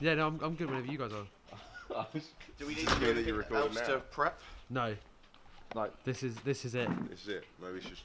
Yeah, no, I'm good whenever you guys are. Do we need to do anything else to prep? No. Like this is it. This is it. Maybe it's just.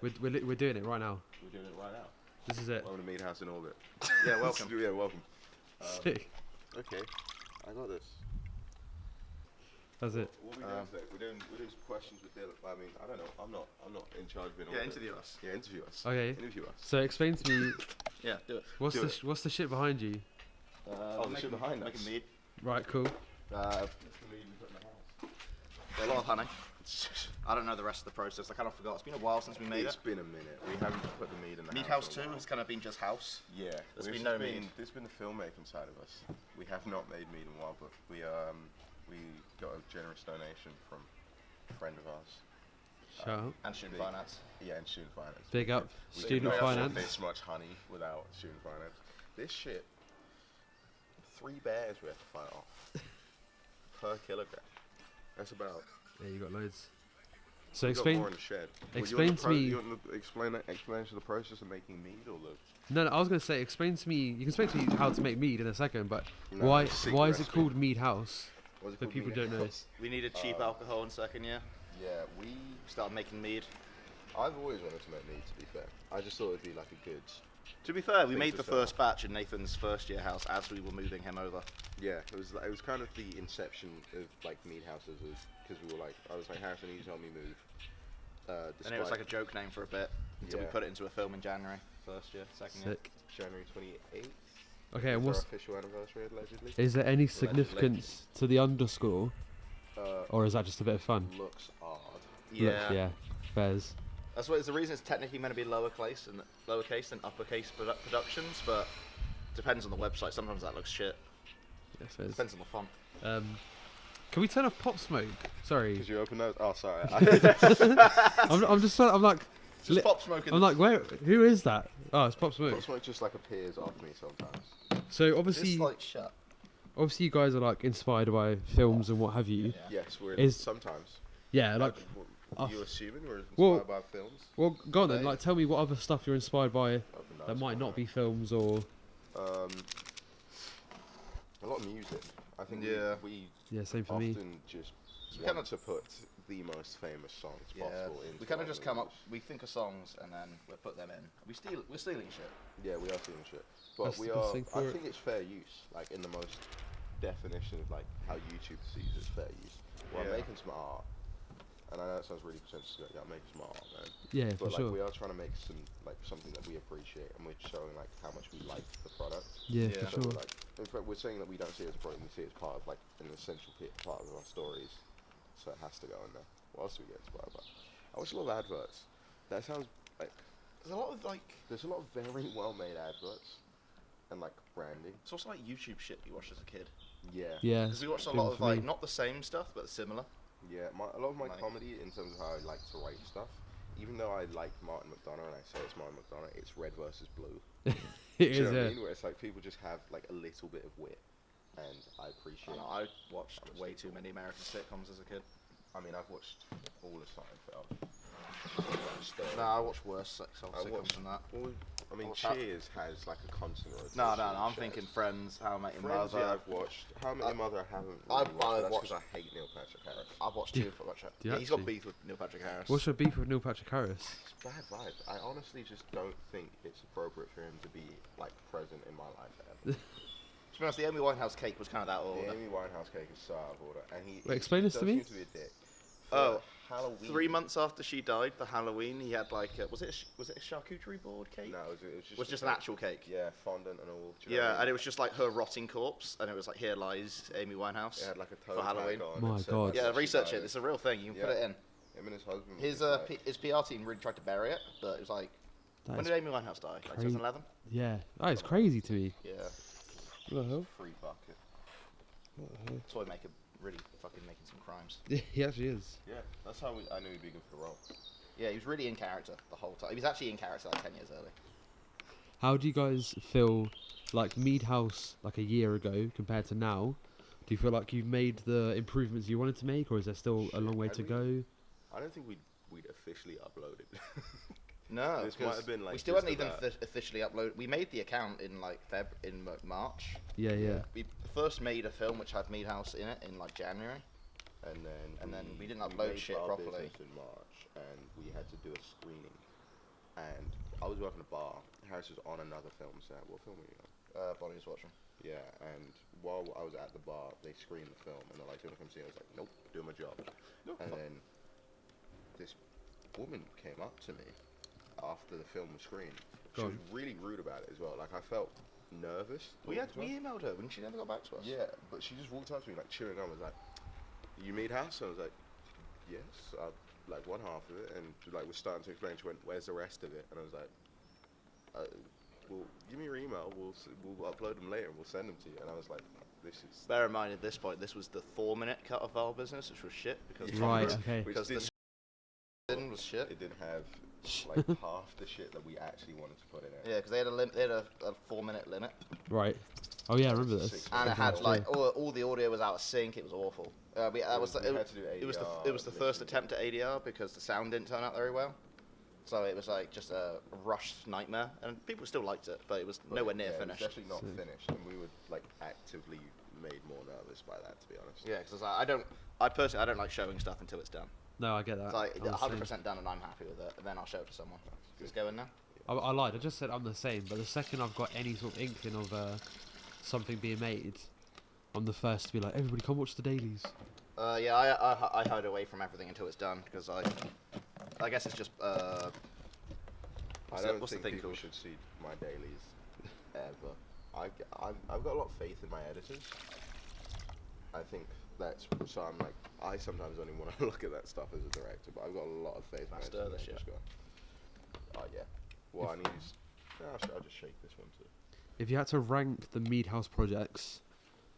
We're doing it right now. We're doing it right now. This is it. Welcome to Mead House in orbit. Yeah, welcome. Yeah, welcome. Sick. Okay, I got this. That's it. What are we doing today? We're doing some questions with Dylan. I mean, I don't know. I'm not in charge of it. Yeah, interview us. Yeah, interview us. Okay. Interview us. So explain to me. Yeah, do it. What's the shit behind you? The shit behind us. Making mead. Right. Cool. A lot of honey. I don't know the rest of the process. I kind of forgot. It's been a while since we made it. It's been a minute. We haven't put the mead in the Mead house. House 2 has kind of been just house. Yeah. There's been no mead. There's been the filmmaking side of us. We have not made mead in a while, but we got a generous donation from a friend of ours. Shout out. And student finance. Yeah, and student finance. Big up. We Student couldn't finance. afford this much honey without student finance. This shit, 3 bears we have to fight off per kilogram. That's about. Yeah, you got loads. So We got explain. more in the shed. Explain to me. You want to explain to the process of making mead or the? No, I was gonna say explain to me. You can explain to me how to make mead in a second, but No, why secret is it recipe. called Mead House? What's it For called, people mead who don't know. house? We needed cheap alcohol in second year. Yeah, we. Started making mead. I've always wanted to make mead. To be fair, I just thought it'd be like a good. To be fair, we Things made to the sell. first batch in Nathan's first year house as we were moving him over. Yeah, it was kind of the inception of like mead houses, because we were like, I was like, Harrison, you need to help me move. And it was like a joke name for a bit until we Yeah. put it into a film in January. First year, second year. Sick. January 28th. Okay, and Our what's official anniversary allegedly. is there any significance to the underscore, or is that just a bit of fun? Looks odd. Yeah. Yeah. Fairs. That's what it's the reason it's technically meant to be lowercase than uppercase productions, but depends on the website. Sometimes that looks shit. Yeah, fairs. Depends on the font. Can we turn off Pop Smoke? Sorry. Did you open those? Oh, sorry. I'm just I'm like Just pop smoking. I'm like, where? Who is that? Oh, it's Pop Smoke. Smoke just like appears off me sometimes. So It's obviously, like shut. obviously you guys are like inspired by films and what have you. Yeah. Yes, we're Is- sometimes. Yeah, like. You assuming we're inspired Well- by films? Well, go on then. Right. Like, tell me what other stuff you're inspired by Open that those might for not now. be films or. A lot of music. I think Yeah. we Yeah, same for me. often just We want kinda- to put the most famous songs Yeah. possible into We kind our of just come up. movies. We think of songs and then we put them in. We're stealing shit. Yeah, we are seeing shit. But That's we the best are. thing I for it. think it's fair use, like in the most definition of like how YouTube sees it's fair use. We're Yeah. making some art, and I know it sounds really pretentious, but yeah, making some art, man. Yeah, But for like sure. we are trying to make some like something that we appreciate, and we're showing like how much we like the product. Yeah, Yeah. for So we're sure. like, in fact, we're saying that we don't see it as a product, we see it as part of like an essential part of our stories. So it has to go in there. What else do we get inspired by? I watch a lot of adverts. That sounds like There's a lot of like. there's a lot of very well made adverts and like branding. It's also like YouTube shit you watched as a kid. Yeah. Yeah. Because we watched a been lot of for like me. not the same stuff but similar. Yeah, a lot of my Like- comedy in terms of how I like to write stuff, even though I like Martin McDonough and I say it's Martin McDonough, it's red versus blue. It Do is, you know what I yeah. mean? Where it's like people just have like a little bit of wit, and I appreciate. I watched way too many American sitcoms as a kid. I mean, I've watched all of Seinfeld. Nah, I watched worse I sitcoms watched- than that. Well, I mean, What's that? Cheers has like a constant rotation. No, of I'm shows. thinking Friends, How I Met Your Friends, Mother. yeah, I've watched. How I Met Your Mother, I haven't. I've- Really watched, but I've that's watched- 'cause I hate Neil Patrick Harris. I've watched Do two for watch it. do you Yeah, he's got actually? beef with Neil Patrick Harris. What's your beef with Neil Patrick Harris? It's bad vibes. I honestly just don't think it's appropriate for him to be like present in my life ever. To be honest, the Amy Winehouse cake was kind of that The order. Amy Winehouse cake is so out of order, and he. Wait, explain this to does me. Seem to be a dick. For Oh, Halloween. 3 months after she died, the Halloween, he had like was it a charcuterie board cake? No, it was just. Was just an actual cake. Yeah, fondant and all. Do you know what Yeah, I mean? and it was just like her rotting corpse, and it was like, here lies Amy Winehouse. It had like a toe for Halloween. tag on. My and said, God. like, Yeah, that she research died. it. It's a real thing. You can put Yeah. it in. Him and his husband. were His just like- his PR team really tried to bury it, but it was like, That when is, did Amy Winehouse die? Like crazy. 2011. yeah, that is crazy to me. Yeah, What the hell? free bucket. toy maker really fucking making some crimes. He actually is. Yeah, that's how I knew he'd be good for the role. Yeah, he was really in character the whole time. He was actually in character like 10 years early. How do you guys feel like Mead House like a year ago compared to now? Do you feel like you've made the improvements you wanted to make, or is there still a long way Shit, to I go? I don't think we'd officially uploaded. No, This might have been like we still just hadn't even about- officially uploaded. We made the account in like March. Yeah. We first made a film which had Meadhouse in it in like January. and then we didn't upload made shit Bar properly. Business in March, and we had to do a screening. And I was working a bar. Harris was on another film set. What film were you on? Bonnie was watching. Yeah, and while I was at the bar, they screened the film, and they're like, "Do you want to come see?" I was like, "Nope, doing my job." And then this woman came up to me after the film was screened. She was really rude about it as well. Like, I felt nervous. We talking to her. emailed her, and she never got back to us. Yeah, but she just walked up to me like cheering on. Was like, "You Meadhouse?" And I was like, "Yes." Like one half of it, and like was starting to explain. She went, "Where's the rest of it?" And I was like, "Well, give me your email. We'll upload them later, and we'll send them to you." And I was like, "This is." Bear in mind, at this point, this was the 4-minute cut of our business, which was shit because Right, okay. because the scene was shit. It didn't have like half the shit that we actually wanted to put in it. Yeah, because they had a 4-minute limit, Right. Oh yeah, I remember this. 6 and it minutes. had like all the audio was out of sync. It was awful. We had to do it was the ADR, first literally. attempt at ADR because the sound didn't turn out very well. So it was like just a rushed nightmare, and people still liked it, but it was nowhere near Yeah, finished. It was definitely not finished, and we were like actively made more nervous by that, to be honest. Yeah, because I personally don't like showing stuff until it's done. No, I get that. It's like I'm the 100% same. done, and I'm happy with it, and then I'll show it to someone. Just go in now. I lied. I just said I'm the same. But the second I've got any sort of inkling of something being made, I'm the first to be like, everybody come watch the dailies. Yeah, I hide away from everything until it's done because I guess it's just I don't what's the think thing people called? should see my dailies ever. I've got a lot of faith in my editors. I think that's so. I'm like, I sometimes don't even want to look at that stuff as a director, but I've got a lot of faith in my Master editors. this shit. Just go, oh yeah. Well, I need. I'll just shake this one too. If you had to rank the Meadhouse projects,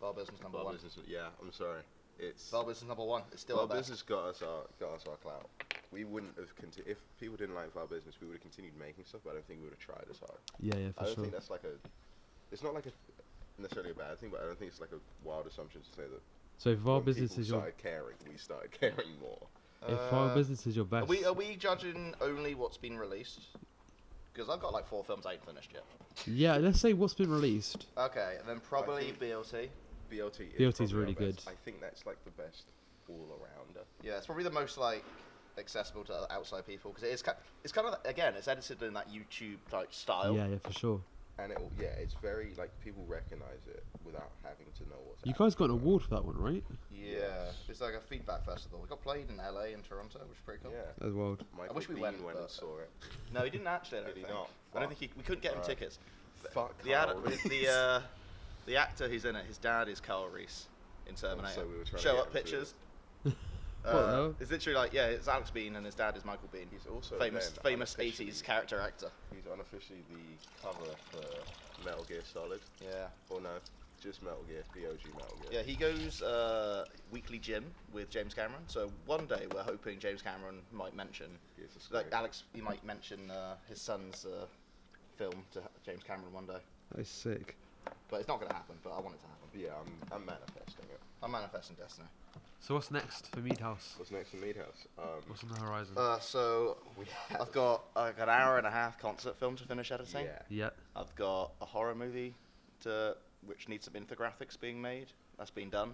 Bar Business number Bar one. Business. Yeah, I'm sorry. It's Bar Business number one. It's still Bar our best. Business got us our clout. We wouldn't have if people didn't like Bar Business, we would have continued making stuff, but I don't think we would have tried as hard. yeah, I for don't sure. think that's like it's not like necessarily a bad thing, but I don't think it's like a wild assumption to say that So if our when business people is your, started caring, we started caring more. if our business is your Are best, we judging only what's been released? Because I've got like 4 films I ain't finished yet. yeah, let's say what's been released. Okay, and then probably think- BLT. BLT is BLT is probably our really best. good. I think that's like the best all arounder. Yeah, it's probably the most like accessible to outside people because it's kind of again it's edited in that YouTube like style. Yeah, for sure. And it's very like people recognize it without having to know what's. You guys got an actually award for that one, right? Yeah, it's like a feedback festival. It got played in LA and Toronto, which is pretty going cool. on. Yeah. That's wild. Michael wish we Biehn went, and but- saw it. No, he didn't actually. I don't Did he think. not? I don't think we couldn't get him Alright. tickets. Fuck. The actor who's in it, his dad is Carl Reese in Terminator. so we were trying to Show get up him to- pictures. What the hell? It's literally like it's Alex Bean and his dad is Michael Bean. He's also famous then 80s unofficially- character actor. He's unofficially the cover for Metal Gear Solid. Yeah. Or no, just Metal Gear, the OG Metal Gear. Yeah, he goes weekly gym with James Cameron. So one day we're hoping James Cameron might mention, He's a like scary- Alex, he might mention his son's film to James Cameron one day. That's sick. But it's not going to happen. But I want it to happen. Yeah, I'm manifesting it. I'm manifesting destiny. So what's next for Meadhouse? What's next in Meadhouse? What's on the horizon? So I've got like an hour and a half concert film to finish editing. Yeah. yeah. I've got a horror movie which needs some infographics being made. That's been done.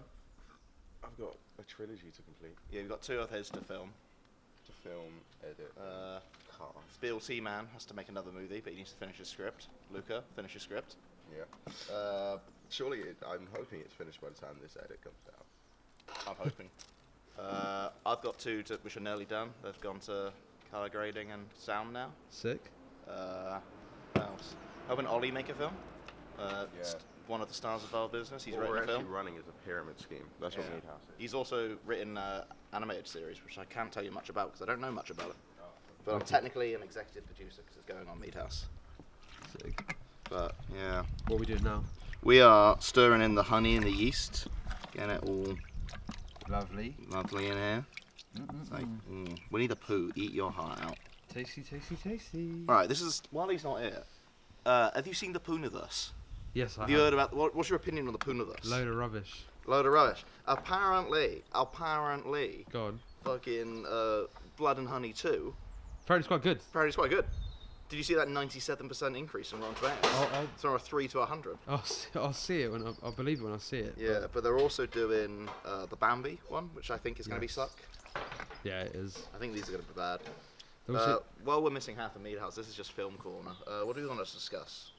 I've got a trilogy to complete. Yeah, we've got 2 of his to film. To film, edit, cast. BLT man has to make another movie, but he needs to finish his script. Luca, finish your script. Yeah. Surely, I'm hoping it's finished by the time this edit comes out. I'm hoping. I've got 2 which are nearly done. They've gone to color grading and sound now. Sick. What else? Helping Ollie make a film. One of the stars of our business. He's What we're written a actually film. running is a pyramid scheme. That's what Yeah. Meadhouse is. He's also written an animated series, which I can't tell you much about because I don't know much about it. But I'm technically an executive producer because it's going on Meadhouse. Sick. But yeah, What are we doing now? we are stirring in the honey and the yeast, getting it all Lovely. lovely in here. It's like, Winnie the Pooh, eat your heart out. Tasty, tasty, tasty. Right, this is while he's not here. Have you seen the Poohniverse? Yes, I Have you have. heard about what's your opinion on the Poohniverse? Load of rubbish. Load of rubbish. Apparently, Go on. fucking Blood and Honey 2. Apparently it's quite good. Apparently it's quite good. Did you see that 97% increase in Rotten Tomatoes? It's from a 3 to 100. I'll see it when I'll believe it when I see it. Yeah, but they're also doing the Bambi one, which I think is going to be suck. Yeah, it is. I think these are going to be bad. Also- While we're missing half a Mead House, this is just film corner. What do we want to discuss?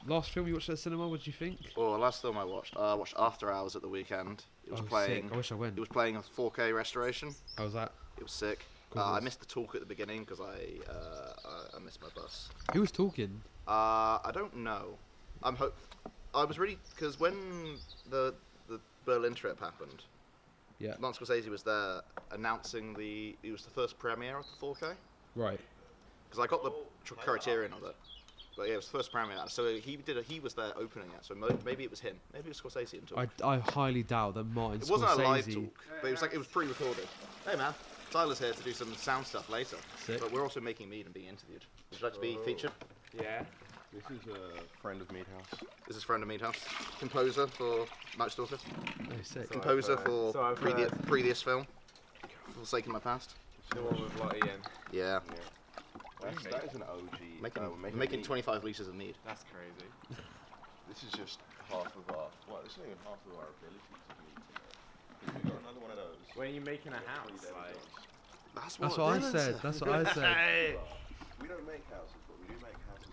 Last film you watched at the cinema, what did you think? Oh, the last film I watched After Hours at the weekend. It was playing. Sick. I wish I went. It was playing a 4K restoration. How was that? It was sick. I missed the talk at the beginning because I missed my bus. Who was talking? I don't know. I was really because when the Berlin trip happened, Yeah. Martin Scorsese was there announcing it was the first premiere of the 4K. Right. Because I got the criterion of it. But yeah, it was the first premiere. So he was there opening it. So maybe it was him. Maybe it was Scorsese and talk. I highly doubt that Martin It Scorsese... wasn't a live talk, but it was pre-recorded. Hey man, Tyler's here to do some sound stuff later. Sick. But we're also making mead and being interviewed. Would you like to be featured? Yeah. This is a friend of Mead House. This is friend of Mead House, composer for Night Stalker, Oh, sick. composer so for I've heard. previous film, Forsaken My Past. The one with Lottie in. Yeah, That is an OG. making 25 litres of mead. That's crazy. This is just half of our. Well, this is not even half of our ability to meet. We've got another one of those. When are you making a house? Like, That's That's what I said. That's what I said. We don't make houses, but we do make houses.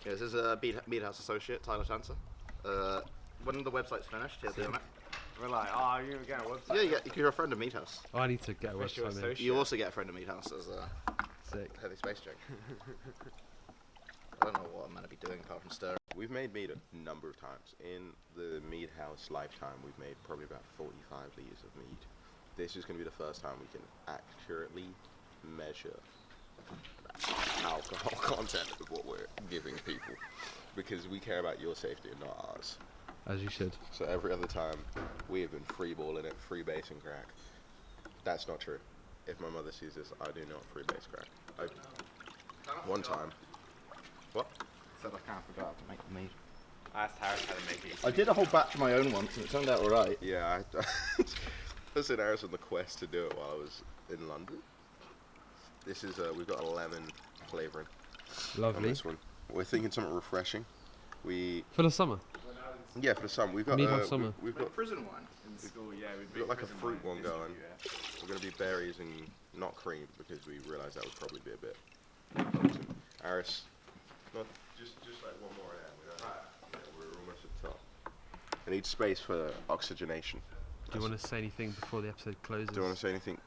Yeah, this is a Mead House associate, Tyler Chancer. When the website's finished, he'll do it. we're like, oh, you're gonna get a website. Yeah, you're a friend of Mead House. I need to get a Official website. mate. associate. You also get a friend of Mead House as a Sick. heavy space joke. I don't know what I'm meant to be doing apart from stirring. We've made mead a number of times. In the Mead House lifetime, we've made probably about 45 litres of mead. This is going to be the first time we can accurately measure alcohol content of what we're giving people, because we care about your safety and not ours. As you should. So every other time we have been freeballing it, freebasing crack. That's not true. If my mother sees this, I do not freebase crack. One time. What? Said I can't forget to make the mead. I asked Harris how to make it. I did a whole batch of my own once and it turned out alright. Yeah, I was in Harris on the quest to do it while I was in London. This is we've got a lemon flavouring on Lovely. this one. We're thinking something refreshing. For the summer. Yeah, for the summer we've got Mead House summer. we've got prison wine. In school, yeah, we've got like a fruit one going. We're gonna be berries and not cream because we realised that would probably be a bit. Harris, not just like one more there. We're almost at the top. I need space for oxygenation. Do you want to say anything before the episode closes? Do you want to say anything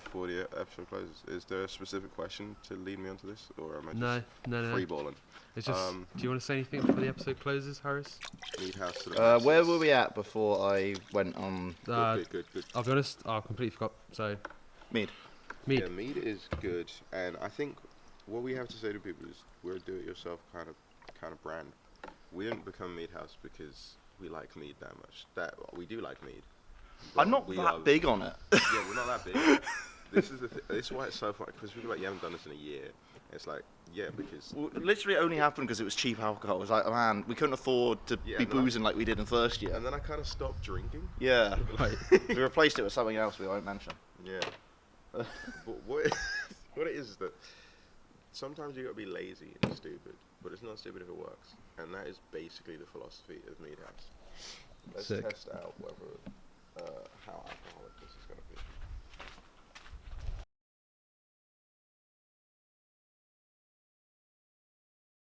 before the episode closes? Is there a specific question to lead me onto this, or am I just No. freeballing? It's just. Do you want to say anything before the episode closes, Harris? Mead House to the Where were we at before I went on Good. I'll be honest. I completely forgot. So mead? mead. Yeah, mead is good, and I think what we have to say to people is we're a do-it-yourself kind of brand. We didn't become Mead House because we like mead that much. That we do like mead. I'm not we that big on it. Yeah, we're not that big. This is why it's so funny, because people are like, you haven't done this in a year. It's like, yeah, because Well, it literally only happened because it was cheap alcohol. It was like, oh, man, we couldn't afford to Yeah, be and then boozing like we did in first year. and then I kind of stopped drinking. Yeah. Right. We replaced it with something else we won't mention. Yeah. But what it is that sometimes you gotta be lazy and stupid, but it's not stupid if it works, and that is basically the philosophy of Mead House. Let's Sick. test out whether how alcoholic this is gonna